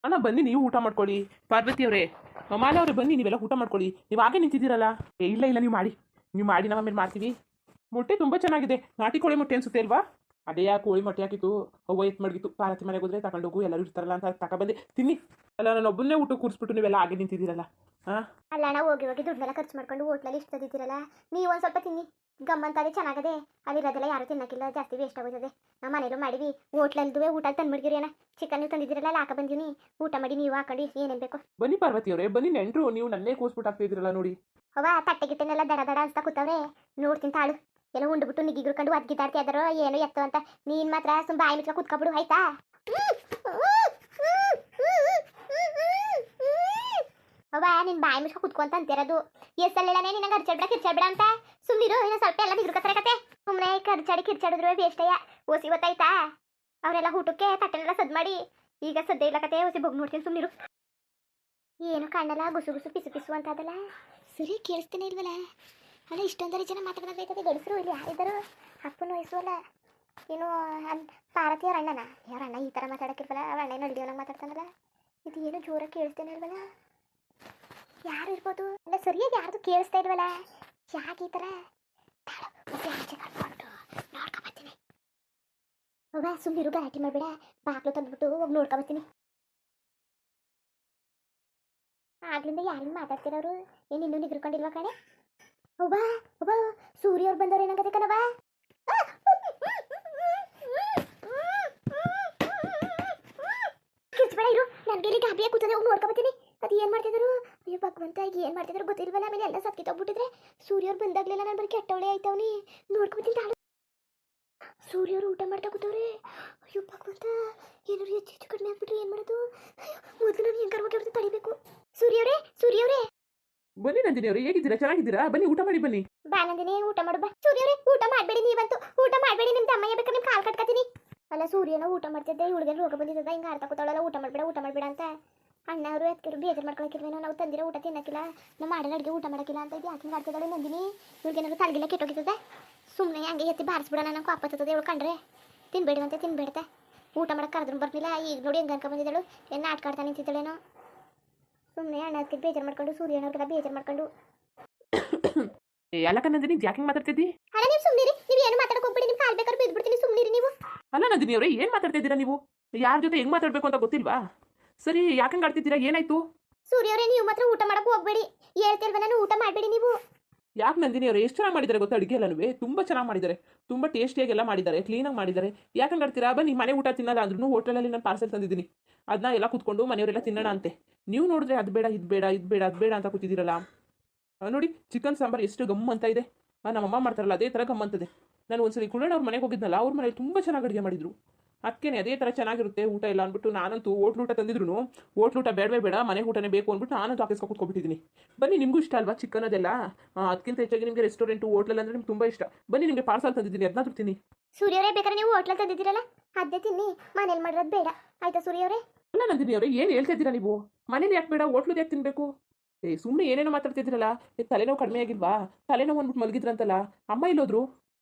ಅಣ್ಣ ಬನ್ನಿ ನೀವು ಊಟ ಮಾಡ್ಕೊಳ್ಳಿ. ಪಾರ್ವತಿ ಅವರೇ, ಮಾಲ ಅವರೇ ಬನ್ನಿ ನೀವೆಲ್ಲ ಊಟ ಮಾಡ್ಕೊಳ್ಳಿ. ನೀವು ಹಾಗೆ ನಿಂತಿದ್ದೀರಲ್ಲ. ಇಲ್ಲ ಇಲ್ಲ, ನೀವು ಮಾಡಿ ನಾವು ಆಮೇಲೆ ಮಾಡ್ತೀವಿ. ಮೊಟ್ಟೆ ತುಂಬ ಚೆನ್ನಾಗಿದೆ. ನಾಟಿ ಕೋಳಿ ಮೊಟ್ಟೆ ಅನ್ಸುತ್ತೆ ಅಲ್ವಾ? ಅದೇ ಆ ಕೋಳಿ ಮೊಟ್ಟೆ ಹಾಕಿತ್ತು, ಅವ್ವ ಎತ್ ಮಡಗಿತ್ತು. ಪಾರ್ವತಿ ಮನೆಗೆ ಹೋದ್ರೆ ತಗೊಂಡೋಗು, ಎಲ್ಲರೂ ಇರ್ತಾರಲ್ಲ ಅಂತ ತಗೊಬಂದೆ ತಿನ್ನಿ. ಅಲ್ಲ ನಾನು ಒಬ್ಬನೇ ಊಟ ಕೂರಿಸ್ಬಿಟ್ಟು ನೀವೆಲ್ಲ ಹಾಗೆ ನಿಂತಿದ್ದೀರಲ್ಲ. ಹಾಂ ಅಲ್ಲ ಅಣ್ಣ, ಹೋಗಿ ಹೋಗಿ ದುಡ್ಡೆಲ್ಲ ಖರ್ಚು ಮಾಡ್ಕೊಂಡು ಹೋಟ್ಲಲ್ಲಿ ಇಷ್ಟು ತಂದಿದ್ದೀರಲ್ಲ, ನೀವು ಒಂದು ಸ್ವಲ್ಪ ತಿನ್ನಿ. ಗಮ್ಮಂತಾದೆ ಚೆನ್ನಾಗದೆ. ಅಲ್ಲಿರೋದೆಲ್ಲ ಯಾರು ತಿನ್ನಕ್ಕಿಲ್ಲ, ಜಾಸ್ತಿ ವೇಸ್ಟ್ ಆಗೋಯ್ತದೆ. ನಾವು ಮನೇಲೂ ಮಾಡಿವಿ, ಹೋಟ್ಲಲ್ದುವೆ ಊಟ ತಂದ್ಬಿಡ್ಗಿರಿ ಅಣ್ಣ. ಚಿಕನ್ ತಂದಿದ್ದೀರಲ್ಲ, ಅಲ್ಲಿ ಹಾಕ ಬಂದೀನಿ. ಊಟ ಮಾಡಿ ನೀವು ಹಾಕೊಂಡು ಏನೇನು ಬೇಕು. ಬನ್ನಿ ಪಾರ್ವತಿ ಅವರೇ ಬನ್ನಿ, ನೆಂಟರು ನೀವು ನನ್ನೇ ಕೂರಿಸ್ಬಿಟ್ಟು ಹಾಕ್ತಿದ್ದೀರಲ್ಲ ನೋಡಿ. ಅವ ತಟ್ಟೆ ಗಿಟ್ಟೆನೆಲ್ಲ ದಡ ದಡ ಅನ್ಸ್ತಾ ಕೂತವ್ರೆ. ನೋಡ್ತೀನಿ ತಾಳು. ಏನೋ ಉಂಡ್ಬಿಟ್ಟು ನಿಗಿಗ್ಕೊಂಡು ಅದ್ಗಿದ್ದಾಡ್ತಿ ಅದಾರೋ ಏನೋ ಎತ್ತು ಅಂತ. ನೀನು ಮಾತ್ರ ಸುಮ್ಮ ಬಾಯಿ ಮುಚ್ಕ ಕೂತ್ಕೊಬಿಡು ಆಯ್ತಾ. ಅವ್ವ ನಿನ್ ಬಾಯಿ ಮುಚ್ಕ ಕುತ್ಕೊಂತ ಅಂತಿರೋದು. ಎಷ್ಟಲ್ಲೇಳನೆ ನಿನಗೆ ಕಿರ್ಚಾಡ್ಬೇಡ ಅಂತ. ಸುಮ್ನಿರು, ಇನ್ನು ಸ್ವಲ್ಪ ಎಲ್ಲ ನಿಗ್ರಕತ್ತಾರೆ ಕತೆ. ಸುಮ್ಮನೆ ಕಿರ್ಚಾಡಿದ್ರು ವೇಷ್ಟಯ್ಯ. ಓಸಿ ಗೊತ್ತಾಯ್ತಾ? ಅವರೆಲ್ಲ ಊಟಕ್ಕೆ ತಟ್ಟೆನೆಲ್ಲ ಸದ್ ಮಾಡಿ ಈಗ ಸದ್ದೆ ಇಲ್ಲ ಕತೆ. ಓಸಿ ಬಗ್ ನೋಡ್ತೀನಿ, ಸುಮ್ನಿರು. ಏನು ಕಣ್ಣೆಲ್ಲ ಗುಸು ಗುಸು ಪಿಸು ಪಿಸು ಅಂತ ಅದಲ್ಲ. ಸರಿ ಕೇಳಿಸ್ತೀನಿ ಇಲ್ವಲ್ಲ? ಅಲ್ಲ ಇಷ್ಟೊಂದರಿ ಜನ ಮಾತಾಡೋದಾಯ್ತದೆ. ಗಡಿಸರು ಇಲ್ಲಿ ಯಾರಿದ್ದರು? ಅಪ್ಪನ ವಯಸ್ಸಲ್ಲ ಏನು ಪಾರತಿ ಅವ್ರ ಅಣ್ಣನ? ಅವ್ರ ಅಣ್ಣ ಈ ಥರ ಮಾತಾಡೋಕ್ಕಿಲ್ವಲ್ಲ? ಅವ್ರ ಅಣ್ಣ ನಡಿಯೋನಂಗೆ ಮಾತಾಡ್ತಾನಲ್ಲ. ಇದು ಏನು ಜೋರಾಗಿ ಕೇಳಿಸ್ತೇನೆ ಇಲ್ವಲ್ಲ? ಯಾರು ಇರ್ಬೋದು? ಅಲ್ಲ ಸರಿಯಾಗಿ ಯಾರ್ದು ಕೇಳಿಸ್ತಾ ಇಲ್ವಲ್ಲ? ಯಾಕೆ ಈ ಥರ? ನೋಡ್ಕೊಂಬರ್ತೀನಿ. ಹೋಗ ಸುಮ್ಮಿರು, ಗಲಾಟೆ ಮಾಡಬೇಡ. ಬಾಗ್ಲು ತಂದ್ಬಿಟ್ಟು ಹೋಗಿ ನೋಡ್ಕೊಂಬರ್ತೀನಿ. ಆಗ್ಲಿಂದ ಯಾರಿಂದ ಮಾತಾಡ್ತಿರೋರು? ಏನು ಇನ್ನೂ ನಿಗ್ರಕೊಂಡಿಲ್ವ ಕಣೆ? ಒಬ್ಬ ಒಬ್ಬ ಸೂರ್ಯ ಅವ್ರು ಬಂದವ್ರು ಏನಂಗದೆ ಕಣವ? ಕಿರ್ಚ್ಬೇಡ ಇರು, ನನಗೆ ಇಲ್ಲಿ ಗಾಬರಿಯ ಕೂತದೆ. ಹೋಗಿ ನೋಡ್ಕೊಂಬತ್ತೀನಿ. ಅದು ಏನು ಮಾಡ್ತಿದ್ರು? ಅಯ್ಯೋ ಭಗವಂತ, ಏನು ಮಾಡ್ತಿದ್ರು ಗೊತ್ತಿಲ್ವಲ್ಲ. ಆಮೇಲೆ ಎಲ್ಲ ಸತ್ಕಿತ್ತೋಗ್ಬಿಟ್ಟಿದ್ರೆ ಸೂರ್ಯ ಅವ್ರು ಬಂದಾಗ್ಲಿಲ್ಲ. ನಾನು ಬರೀ ಕೆಟ್ಟವಳೆ ಆಯ್ತವನಿ. ನೋಡ್ಕೊಂಬತ್ತೀನಿ ತಾಳು. ಸೂರ್ಯ ಅವರು ಊಟ ಮಾಡ್ತಾ ಕೂತವ್ರೆ. ಅಯ್ಯೋ ಭಗವಂತ, ಏನಾದ್ರು ಹೆಚ್ಚು ಕಡಿಮೆ ಆಗ್ಬಿಟ್ರೆ ಏನು ಮಾಡೋದು? ಮೊದಲು ನಾನು ಹೆಂಗಾರು ಹೋಗಿ ತಡಿಬೇಕು. ಸೂರ್ಯವ್ರೇ ಬನ್ನಿ ನಂದಿನಿ ಅವರು, ಹೇಗಿದ್ದೀರಾ? ಚೆನ್ನಾಗಿದ್ದೀರಾ? ಬನ್ನಿ ಊಟ ಮಾಡಿ ಬನ್ನಿ. ಬಾ ನಂದಿನಿ, ಊಟ ಮಾಡು ಬಾ. ಸೂರ್ಯವ್ರೆ ಊಟ ಮಾಡಬೇಡಿ, ನೀವಂತೂ ಊಟ ಮಾಡಬೇಡಿ. ನಿಮ್ಮ ತಮ್ಮಯ್ಯ ಬೇಕಾದ್ರೆ ನಿಮ್ಮ ಕಾಲು ಕಟ್ಕೊತೀನಿ. ಅಲ್ಲ ಸೂರ್ಯನ ಊಟ ಮಾಡ್ತಿದ್ದೆ, ಇವಳಿಗೆ ರೋಗ ಬಂದಿದ್ದದ. ಹಿಂಗೆ ಅರ್ಥ ಕೂತಾವಳಲ್ಲ, ಊಟ ಮಾಡಬೇಡ ಅಂತ. ಅಣ್ಣ ಅವರು ಎತ್ಕರು ಬೇಜಾರು ಮಾಡ್ಕೊಳಕ್ಕಿಲ್ವೇನೋ? ನಾವು ತಂದಿರೋ ಊಟ ತಿನ್ನಕ್ಕಿಲ್ಲ, ನಮ್ಮ ಮಾಡಿದ ಅಡುಗೆ ಊಟ ಮಾಡೋಕ್ಕಿಲ್ಲ ಅಂತ ಇದು ಯಾಕೆ ಹಿಂಗೆ ಆಡ್ತಿದ್ದಾಳೆ ನಂದಿನಿ? ಇವ್ಳಿಗೇನಾದ್ರು ತಲೆಗಿಲ್ಲ ಕೆಟ್ಟೋಗಿರ್ತದೆ. ಸುಮ್ಮನೆ ಹಂಗೆ ಎತ್ತಿ ಬಾರಿಸ್ಬಿಡೋಣ. ನಂಗೆ ಕಾಪತ್ತದ ಇವಳು ಕಂಡ್ರೆ. ತಿನ್ಬೇಡತ್ತೆ. ಊಟ ಮಾಡಕ್ಕೆ ಕರೆದ್ರು ಬರ್ನಿಲ್ಲ. ಈಗ ನೋಡಿ ಹೆಂಗೆ ಅನ್ಕೊಂಬಂದಿದ್ದಾಳು. ಏನು ನಾಟಕ ಆಡ್ತಾ ನಿಂತಿದ್ದಾಳೇನೋ. ಸುಮ್ಮನೆ ಅಣ್ಣ ಅದಕ್ಕೆ ಬೇಜಾರು ಮಾಡ್ಕೊಂಡು, ಸೂರ್ಯನವ್ರಿಗೆಲ್ಲ ಬೇಜಾರು ಮಾಡ್ಕೊಂಡು. ಅಲ್ಲ ನಂದಿನಿ, ಯಾಕೆ ಮಾತಾಡ್ತಿದ್ದಿ? ಅಲ್ಲ ನೀವು ಸುಮ್ಮನಿರಿ, ನೀವು ಏನು ಮಾತಾಡಕ್ಕೆ ಹೋಗ್ಬೇಡಿ. ನಿಮ್ಮ ಕಾಲು ಬೇಕಾದ್ರೆ ಬಿದ್ದುಬಿಡ್ತೀನಿ, ಸುಮ್ಮನಿರಿ ನೀವು. ಅಲ್ಲ ನಂದಿನಿ ಅವರೇ, ಏನು ಮಾತಾಡ್ತಿದ್ದೀರಾ ನೀವು? ಯಾರ ಜೊತೆ ಹೆಂಗೆ ಮಾತಾಡಬೇಕು ಅಂತ ಗೊತ್ತಿಲ್ವಾ? ಸರಿ, ಯಾಕಂಗೆ ಆಡ್ತಿದ್ದೀರಾ? ಏನಾಯ್ತು? ಸೂರ್ಯವರೇ ನೀವು ಮಾತ್ರ ಊಟ ಮಾಡಕ್ಕೆ ಹೋಗ್ಬೇಡಿ. ಹೇಳ್ತಿಲ್ವ ನಾನು, ಊಟ ಮಾಡಬೇಡಿ ನೀವು. ಯಾಕೆ ನಂದಿನಿ ಅವರು, ಎಷ್ಟು ಚೆನ್ನಾಗಿ ಮಾಡಿದ್ದಾರೆ ಗೊತ್ತಾ? ಅಡುಗೆ ಎಲ್ಲನೂ ತುಂಬ ಚೆನ್ನಾಗಿ ಮಾಡಿದ್ದಾರೆ, ತುಂಬ ಟೇಸ್ಟಿಯಾಗೆಲ್ಲ ಮಾಡಿದ್ದಾರೆ, ಕ್ಲೀನಾಗಿ ಮಾಡಿದ್ದಾರೆ. ಯಾಕಂಗೆ ಆಡ್ತೀರಾ? ಬನ್ನಿ, ಮನೆ ಊಟ ತಿನ್ನಲ್ಲ ಅಂದ್ರೂ ಹೋಟೆಲಲ್ಲಿ ನಾನು ಪಾರ್ಸೆಲ್ ತಂದಿದ್ದೀನಿ. ಅದನ್ನ ಎಲ್ಲ ಕೂತ್ಕೊಂಡು ಮನೆಯವರೆಲ್ಲ ತಿನ್ನೋಣ ಅಂತೆ. ನೀವು ನೋಡಿದ್ರೆ ಅದು ಬೇಡ ಇದು ಬೇಡ ಇದು ಬೇಡ ಅದು ಬೇಡ ಅಂತ ಕೂತಿದ್ದೀರಲ್ಲ. ನೋಡಿ, ಚಿಕನ್ ಸಾಂಬಾರು ಎಷ್ಟು ಗಮ್ ಅಂತ ಇದೆ. ನಮ್ಮಮ್ಮ ಮಾಡ್ತಾರಲ್ಲ ಅದೇ ಥರ ಗಮ್ ಅಂತದೆ. ನಾನು ಒಂದ್ಸರಿ ಕುಳ್ಳಣ್ಣ ಅವ್ರ ಮನೆಗೆ ಹೋಗಿದ್ನಲ್ಲ, ಅವ್ರ ಮನೇಲಿ ತುಂಬ ಚೆನ್ನಾಗಿ ಅಡುಗೆ ಮಾಡಿದ್ರು. ಅದಕ್ಕೆ ಅದೇ ಥರ ಚೆನ್ನಾಗಿರುತ್ತೆ ಊಟ ಎಲ್ಲ ಅಂದ್ಬಿಟ್ಟು ನಾನಂತೂ ಹೋಟ್ಲೂಟ ತಂದಿದ್ರು. ಹೋಟ್ಲೂಟ ಬೇಡವೇ ಬೇಡ, ಮನೆ ಊಟನೇ ಬೇಕು ಅಂದ್ಬಿಟ್ಟು ನಾನಂತೂ ಹಾಕಿಸ್ಕೊ ಕೂತ್ಕೊಬಿಟ್ಟಿದ್ದೀನಿ. ಬನ್ನಿ, ನಿಮಗೂ ಇಷ್ಟ ಅಲ್ವಾ ಚಿಕನ್ ಅದೆಲ್ಲ? ಅದಕ್ಕಿಂತ ಹೆಚ್ಚಾಗಿ ನಿಮಗೆ ರೆಸ್ಟೋರೆಂಟು ಹೋಟ್ಲಲ್ಲಿ ಅಂದರೆ ನಿಮ್ಗೆ ತುಂಬ ಇಷ್ಟ. ಬನ್ನಿ, ನಿಮಗೆ ಪಾರ್ಸಲ್ ತಂದಿದ್ದೀನಿ, ಅದನ್ನ ತಿನ್ನಿ. ಸೂರ್ಯವರೇ ಬೇಕಾದ್ರೆ ನೀವು ಹೋಟ್ಲಲ್ಲಿ ತಂದಿದ್ದೀರಲ್ಲ ಅದೇ ತಿನ್ನಿ, ಮನೇಲಿ ಮಾಡಿರೋದು ಬೇಡ ಆಯ್ತಾ ಸೂರ್ಯವರೇ? ಅಲ್ಲ ನಂದಿನಿ ಅವರೇ, ಏನು ಹೇಳ್ತಾ ಇದ್ದೀರಾ ನೀವು? ಮನೇಲಿ ಯಾಕೆ ಬೇಡ, ಹೋಟ್ಲದ್ದು ಯಾಕೆ ತಿನ್ನಬೇಕು? ಸುಮ್ಮನೆ ಏನೇನೋ ಮಾತಾಡ್ತಿದ್ದೀರಲ್ಲ. ತಲೆನೋವು ಕಡಿಮೆ ಆಗಿಲ್ವಾ? ತಲೆನೋವು ಅಂದ್ಬಿಟ್ಟು ಮಲಗಿದ್ರಂತಲ್ಲ, ಅಮ್ಮ ಇಲ್ಲೋದ್ರು?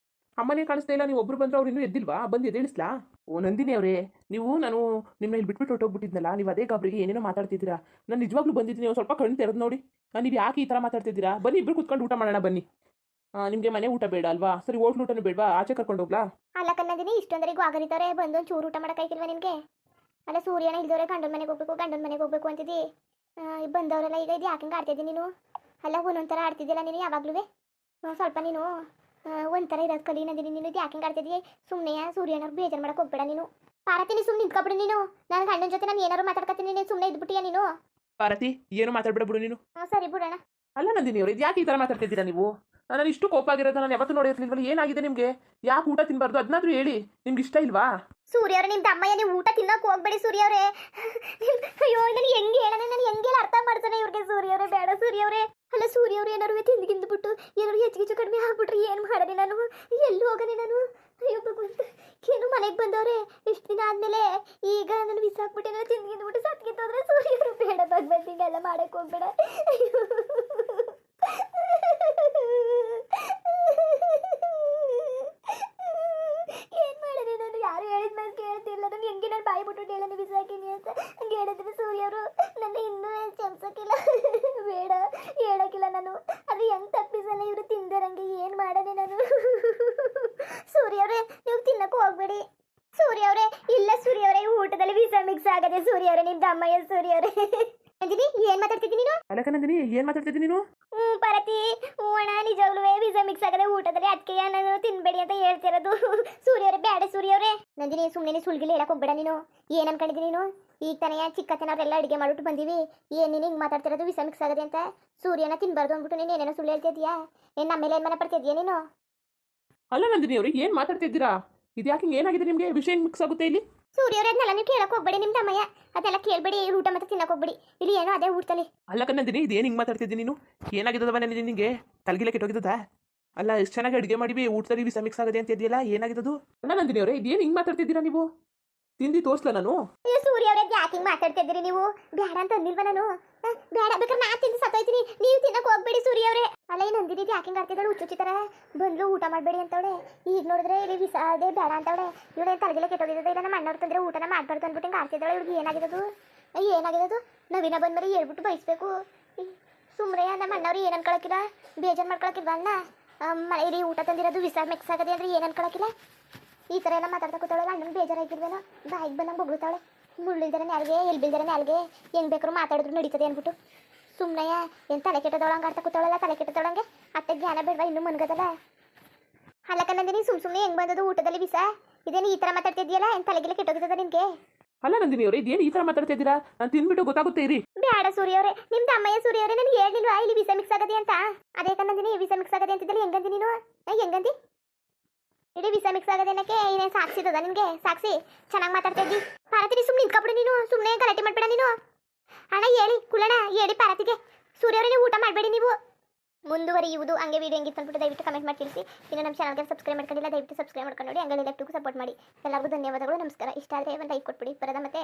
ಅಮ್ಮನೇ ಕಾಣಿಸ್ತಾ ಇಲ್ಲ. ನೀವು ಒಬ್ರು ಬಂದ್ರೆ ಅವ್ರು ಇನ್ನೂ ಎದ್ದಿಲ್ವಾ? ಬಂದು ಎದ್ದೇಳಿಸ್ಲಾ? ಓ ನಂದಿನಿ ಅವರೇ, ನಾನು ನಿಮ್ಮನ್ನ ಇಲ್ಲಿ ಬಿಟ್ಬಿಟ್ಟು ಹೊಟ್ಟೋಗ್ಬಿಟ್ಟಿದ್ನಲ್ಲ, ನೀವು ಅದೇ ಗಾಬರಿಗೆ ಏನೇನೋ ಮಾತಾಡ್ತಿದ್ದೀರಾ. ನಾನು ನಿಜವಾಗ್ಲೂ ಬಂದಿದ್ದೀನಿ, ಒಂದು ಸ್ವಲ್ಪ ಕಣ್ಣು ತೆರೆದು ನೋಡಿ. ನೀವು ಯಾಕೆ ಈ ಥರ ಮಾತಾಡ್ತಿದ್ದೀರಾ? ಬನ್ನಿ, ಇಬ್ಬರು ಕುತ್ಕೊಂಡು ಊಟ ಮಾಡೋಣ ಬನ್ನಿ. ನಿಮಗೆ ಮನೆ ಊಟ ಬೇಡ ಅಲ್ವಾ? ಸರಿ, ಹೋಟ್ಲು ಊಟನೂ ಬೇಡವಾ? ಆಚೆ ಕರ್ಕೊಂಡು ಹೋಗ್ಲಾ? ಅಲ್ಲ ಕನ್ನದಿನಿ, ಇಷ್ಟೊಂದರಿಗೂ ಆಗರಿತಾರೆ ಬಂದೊಂದು ಚೂರು ಊಟ ಮಾಡೋಕ್ಕಾಯ್ತಿಲ್ವ ನಿನಗೆ? ಅಲ್ಲ ಸೂರ್ಯನ ಇಲ್ದವ್ರೆ ಗಂಡನ ಮನೆಗೆ ಹೋಗ್ಬೇಕು ಅಂತಿದ್ದಿ. ಬಂದವರೆಲ್ಲ ಈಗ ಇದು ಯಾಕೆ ಆಡ್ತಿದ್ದಿ ನೀನು? ಅಲ್ಲ ಒಂದೊಂಥರ ಆಡ್ತಿದ್ದಿಲ್ಲ ನೀನು ಯಾವಾಗ್ಲೂ. ಸ್ವಲ್ಪ ನೀನು ಒಂಥರ ಇರೋದು ಕಲಿ ನಂದಿನಿ. ನೀನು ಇದು ಯಾಕೆ ಆಡ್ತಿದ್ದಿ? ಸುಮ್ಮನೆ ಸೂರ್ಯನವ್ರು ಬೇಜಾರು ಮಾಡಕ್ಕೆ ಹೋಗ್ಬೇಡ ನೀನು. ಪಾರತಿ ನೀನು ಸುಮ್ಮನೆ ನಿಂತ್ಕೊಬಿಡು ನೀನು. ನನ್ನ ಗಂಡನ ಜೊತೆ ನಾನು ಏನಾರು ಮಾತಾಡ್ಕೊತೀನಿ, ನೀನು ಸುಮ್ಮನೆ ಇದ್ಬಿಟ್ಟಿಯಾ ನೀನು? ಪಾರತಿ, ಏನು ಮಾತಾಡ್ಬೇಡ ಬಿಡು ನೀನು. ಸರಿ ಬಿಡೋಣ. ಅಲ್ಲ ನಂದಿನಿ ಅವರು, ಇದು ಯಾಕೆ ಈ ಥರ ಮಾತಾಡ್ತಿದ್ದೀರಾ ನೀವು? ನಾನು ಇಷ್ಟು ಕೋಪ ಆಗಿರೋದು ನಾನು ಯಾವತ್ತೂ ನೋಡಿರ್ಲಿಲ್ವಲ್ಲ. ಏನಾಗಿದೆ ನಿಮಗೆ? ಯಾಕೆ ಊಟ ತಿನ್ನಬಾರ್ದು ಅದನ್ನಾದ್ರೂ ಹೇಳಿ. ನಿಮ್ಗೆ ಇಷ್ಟ ಇಲ್ವಾ? ಸೂರ್ಯವ್ರೆ, ನಿಮ್ಮ ತಮ್ಮಯ್ಯ ನೀವು ಊಟ ತಿನ್ನೋಕೆ ಹೋಗ್ಬೇಡಿ ಸೂರ್ಯವ್ರೆ. ಅಯ್ಯೋ, ನಾನು ಹೆಂಗೆ ಹೇಳೋಣ? ನಾನು ಹೆಂಗೆಲ್ಲ ಅರ್ಥ ಮಾಡ್ತಾನೆ ಇವ್ರಿಗೆ? ಸೂರ್ಯವ್ರೆ ಬೇಡ ಸೂರ್ಯವ್ರೆ. ಅಲ್ಲ ಸೂರ್ಯವ್ರು ಏನಾರು ತಿಂದ್ಗಿಂದ್ಬಿಟ್ಟು ಏನಾರು ಹೆಚ್ಚು ಕಡಿಮೆ ಆಗ್ಬಿಟ್ರೆ ಏನು ಮಾಡೋಣ ನಾನು? ಎಲ್ಲಿ ಹೋಗೋಣ ನಾನು? ಅಯ್ಯೋ ಭಗವಂತ, ಏನು ಮನೆಗೆ ಬಂದವ್ರೆ ಇಷ್ಟು ದಿನ ಆದಮೇಲೆ ಈಗ ನಾನು ಬಿಸಾಕ್ಬಿಟ್ಟು ಏನಾರು ತಿಂದ್ಗಿಂದ್ಬಿಟ್ಟು ಸತ್ಗಿತ್ತೋದ್ರೆ ಸೂರ್ಯವ್ರು ಬೇಡ ಭಗವಂತ, ಹಿಂಗೆಲ್ಲ ಮಾಡಕ್ಕೆ ಹೋಗ್ಬೇಡ. ಅಯ್ಯೋ ಏನ್ ಮಾಡಿದೆ ನಾನು? ಯಾರು ಹೇಳಿದ ಮೇಲೆ ಕೇಳ್ತಿಲ್ಲ. ನಾನು ಹೆಂಗೆ ನಾನು ಬಾಯಿ ಬಿಟ್ಟು ಹೇಳೋಣ ಬಿಸಾಕಿನಿ ಅಂತ. ಹಂಗೆ ಹೇಳಿದ್ರೆ ಸೂರ್ಯ ಅವರು ನನ್ನ ಇನ್ನೂ ಚಮ್ಸಕ್ಕಿಲ್ಲ ಬೇಡ ಹೇಳಕ್ಕಿಲ್ಲ ನಾನು ಅದು ಹೆಂಗ್ ತಪ್ಪಿಸಲ್ಲ ಇವರು ತಿಂದರಂಗೆ ಏನ್ ಮಾಡನೆ ನಾನು ಸೂರ್ಯ ಅವರೇ ನೀವು ತಿನ್ನಕ್ಕೂ ಹೋಗ್ಬೇಡಿ ಸೂರ್ಯ ಅವರೇ ಇಲ್ಲ ಸೂರ್ಯ ಅವರೇ ಊಟದಲ್ಲಿ ವಿಷ ಮಿಕ್ಸ್ ಆಗದೆ ಸೂರ್ಯ ಅವರೇ ನಿಮ್ ದಮ್ಮಯ್ಯ ಸೂರ್ಯ ಅವರೇ ನಂದಿನಿ ಏನ್ ಮಾತಾಡ್ತಿದ್ದೀನಿ ನೀನು ಅಲ್ಲಕ್ಕ ನಂದಿನಿ ಏನು ಮಾತಾಡ್ತಿದ್ದೀನಿ ನೀನು? ಪರತಿ ಅಣ್ಣ ನಿಜವಾಗ್ಲೂ ವಿಷ ಮಿಕ್ಸ್ ಆಗದೆ ಊಟದಲ್ಲಿ ಅದಕ್ಕೆ ನಾನು ತಿನ್ಬೇಡಿ ಅಂತ ಹೇಳ್ತಿರೋದು ಸೂರ್ಯ ಅವರೇ ಬೇಡ ಸೂರ್ಯ ಅವರೇ ನಂದಿನಿ ಸುಮ್ಮನೆ ಸುಳ್ಗಿಲ್ಲ ಹೇಳಕ್ ಹೋಗ್ಬೇಡ ನೀನು ಏನ್ ಅನ್ಕೊಂಡಿದ್ದೀನಿ ನೀನು ಈಗ ತಾನೇ ಚಿಕ್ಕತ್ತನವ್ರೆಲ್ಲ ಅಡುಗೆ ಮಾಡ್ಬಿಟ್ಟು ಬಂದೀವಿ ಏನ್ ನೀನು ಹಿಂಗೆ ಮಾತಾಡ್ತಿರೋದು ವಿಷ ಮಿಕ್ಸ್ ಆಗದೆ ಅಂತ ಸೂರ್ಯನ ತಿನ್ಬಾರ್ದು ಅಂದ್ಬಿಟ್ಟು ನೀನು ಏನೇನೋ ಸುಳ್ಳು ಹೇಳ್ತಿದ್ಯಾ ಏನ್ ನಮ್ಮೇಲೆ ಏನ್ ಮನೆ ಪಡ್ತಿದ್ಯಾ ನೀನು ಅಲ್ಲ ನಂದಿನಿ ಅವರು ಏನು ಮಾತಾಡ್ತಿದ್ದೀರಾ? ಇದು ಯಾಕೆ ಹಿಂಗೆ ಏನಾಗಿದೆ ನಿಮಗೆ? ವಿಷಯ ಮಿಕ್ಸ್ ಆಗುತ್ತೆ ಇಲ್ಲಿ? ಸೂರ್ಯ ಅವರೇ ಅದನ್ನೆಲ್ಲ ನೀವು ಕೇಳಕ್ ಹೋಗ್ಬೇಡಿ ನಿಮ್ ತಮ್ಮಯ್ಯ ಅದೆಲ್ಲ ಕೇಳ್ಬೇಡಿ ಊಟ ಮತ್ತೆ ತಿನ್ನಕ್ ಹೋಗ್ಬೇಡಿ ಇಲ್ಲಿ ಏನೋ ಅದೇ ಊಟದಲ್ಲಿ ಅಲ್ಲಕ್ಕ ನಂದಿನಿ ಇದೇನು ಹಿಂಗೆ ಮಾತಾಡ್ತಿದ್ದೀನಿ ನೀನು? ಏನಾಗಿದ್ದವ ನಂದಿನಿ ನಿಂಗೆ? ತಲೆಗಿಲೆ ಕೆಟ್ಟೋಗಿದ್ದದ? ಅಲ್ಲ ಎಷ್ಟು ಚೆನ್ನಾಗಿ ಅಡುಗೆ ಮಾಡಿವಿ ಊಟದಲ್ಲಿ ವಿಷ ಮಿಕ್ಸ್ ಆಗದೆ ಅಂತ ಇದೆಯಲ್ಲ ಏನಾಗಿದ್ದದು? ಅಲ್ಲ ನಂದಿನಿ ಅವರೇ ಇದೇನು ಹಿಂಗೆ ಮಾತಾಡ್ತಿದ್ದೀರಾ ನೀವು? ತಿಂದು ತೋರಿಸ್ಲಾ ನಾನು? ಅಯ್ಯೋ ಸೂರ್ಯ ಅವರೇ ಯಾಕೆ ಹಿಂಗ್ ಮಾತಾಡ್ತಿದ್ದೀರಿ ನೀವು ಬೇಡ ಅಂತ ಅಂದಿಲ್ವಾ ನಾನು ಬೇಡ ಬೇಕಾದ್ರೆ ನಾ ತಿಂದು ಸತ್ತೋಯ್ತೀನಿ ನೀವು ತಿನ್ನಕ್ ಹೋಗ್ಬೇಡಿ ಸೂರ್ಯ ಅವರೇ ಅಲ್ಲ ಈ ನಂದಿನಿ ಯಾಕೆ ಹಿಂಗ್ ಆಡ್ತಿದ್ದಾಳೆ ಹುಚ್ಚುಚ್ಚಿ ತರ ಬಂದ್ಲು ಊಟ ಮಾಡಬೇಡಿ ಅಂತವಳೆ ಈಗ ನೋಡಿದ್ರೆ ಇಲ್ಲಿ ವಿಷ ಅದೇ ಬೇಡ ಅಂತವಳೆ ಇವಳೆ ತಲೆಗೆಲ್ಲ ಕೆಟ್ಟೋಗಿದ್ದದ ಇಲ್ಲ ನಮ್ಮ ಅಣ್ಣವ್ರು ತಂದ್ರೆ ಊಟನ ಮಾಡ್ಬಾರ್ದು ಅಂದ್ಬಿಟ್ಟು ಹಿಂಗೆ ಆಡ್ತಿದ್ದಾಳೆ ಇವ್ರಿಗೆ ಏನಾಗಿರೋದು ನವೀನ ಬಂದ್ಮೇಲೆ ಹೇಳ್ಬಿಟ್ಟು ಬಯಸ್ಬೇಕು ಸುಮ್ರೆ ನಮ್ಮ ಅಣ್ಣವ್ರು ಏನು ಅನ್ಕೊಳಕಿಲ್ಲ ಬೇಜಾರು ಮಾಡ್ಕೊಳಕಿಲ್ವಾ ಅಣ್ಣ ಮನೆಯಲ್ಲಿ ಊಟ ತಂದಿರೋದು ವಿಷ ಮಿಕ್ಸ್ ಆಗದೆ ಅಂದ್ರೆ ಏನು ಅನ್ಕೊಳಕಿಲ್ಲ ಈ ಥರ ಎಲ್ಲ ಮಾತಾಡ್ತಾ ಕೂತಾಳಲ್ಲ ಅಣ್ಣನ ಬೇಜಾರಾಗಿರ್ವೇನೋ ಬಾಯಿಗೆ ಬಂದಂಗೆ ಬೊಗಳ್ತಾಳೆ ಮುಳ್ಳಿಲ್ದರೆ ನಾಲ್ಗೆ ಎಲ್ಲಿ ಬಿಲ್ದರೆ ನಾಲ್ಗೆ ಹೆಂಗೆ ಬೇಕಾದ್ರೂ ಮಾತಾಡಿದ್ರು ನಡೀತದೆ ಅಂದ್ಬಿಟ್ಟು ಸುಮ್ಮನೆ ಏನು ತಲೆ ಕೆಟ್ಟದೊಳಂಗೆ ಆಡ್ತಾ ಕೂತಾಳಲ್ಲ ತಲೆ ಕೆಟ್ಟದೊಳಂಗೆ ಅತ್ತೆ ಜ್ಞಾನ ಬೇಡವಾ ಇನ್ನೂ ಮನ್ಗದಲ್ಲ ಅಲ್ಲಕ್ಕ ನಂದಿನಿ ಸುಮ್ಮನೆ ಹೆಂಗೆ ಬಂದದು ಊಟದಲ್ಲಿ ವಿಷ ಇದೇನು ಈ ಥರ ಮಾತಾಡ್ತಿದ್ಯಲ್ಲ ಏನು ತಲೆಗೆಲ್ಲ ಕೆಟ್ಟೋಗಿದ್ದದ ನಿನಗೆ ಅಲ್ಲ ನಂದಿನಿ ಅವರೇ ಇದೇನು ಈ ಥರ ಮಾತಾಡ್ತಿದ್ದೀರಾ? ನಾನು ತಿಂದ್ಬಿಟ್ಟು ಗೊತ್ತಾಗುತ್ತೆ ಇರಿ. ಬೇಡ ಸೂರ್ಯ ಅವರೇ ನಿಮ್ಮ ತಮ್ಮಯ್ಯ ಸೂರ್ಯ ಅವರೇ ನನಗೆ ಹೇಳಿಲ್ವಾ ಇಲ್ಲಿ ವಿಷ ಮಿಕ್ಸ್ ಆಗದೆ ಅಂತ ಅದೇ ನಂದಿನಿ ವಿಷ ಮಿಕ್ಸ್ ಆಗದೆ ಅಂತಿದ್ದಲ್ಲಿ ಹೆಂಗಂದಿ ನೀನು ಹೆಂಗಂದಿ ಇಡೀ ವಿಷ ಮಿಕ್ಸ್ ಆಗೋದೇನಕ್ಕೆ ಏನೇನು ಸಾಕ್ಷಿದದ ನಿನಗೆ ಸಾಕ್ಷಿ ಚೆನ್ನಾಗಿ ಮಾತಾಡ್ತಾ ಇದ್ದಿ ಪಾರತಿ ಸುಮ್ಮನೆ ನಿಂತ್ಕೊಬಿಡು ನೀನು ಸುಮ್ಮನೆ ಗಲಾಟೆ ಮಾಡಬೇಡ ನೀನು ಅಣ್ಣ ಹೇಳಿ ಕುಲಣ ಹೇಳಿ ಪಾರತಿಗೆ ಸೂರ್ಯ ಅವರೇ ಊಟ ಮಾಡಬೇಡಿ ನೀವು ಮುಂದುವರಿಯುವುದು ಹಂಗೆ ವಿಡಿಯೋ ಹೆಂಗಿತ್ತು ಅಂದ್ಬಿಟ್ಟು ದಯವಿಟ್ಟು ಕಮೆಂಟ್ ಮಾಡಿ ತಿಳಿಸಿ ಇನ್ನು ನಮ್ಮ ಚಾನಲ್ಗೆ ಸಬ್ಸ್ಕ್ರೈಬ್ ಮಾಡ್ಕೊಂಡಿಲ್ಲ ದಯವಿಟ್ಟು ಸಬ್ಸ್ಕ್ರೈಬ್ ಮಾಡ್ಕೊಂಡು ನೋಡಿ ಹಂಗೆ ಲೆಫ್ಟಿಗೂ ಸಪೋರ್ಟ್ ಮಾಡಿ ಎಲ್ಲರಿಗೂ ಧನ್ಯವಾದಗಳು ನಮಸ್ಕಾರ ಇಷ್ಟ ಆದರೆ ಒಂದು ಲೈಕ್ ಕೊಟ್ಬಿಡಿ ಬರೋದ ಮತ್ತೆ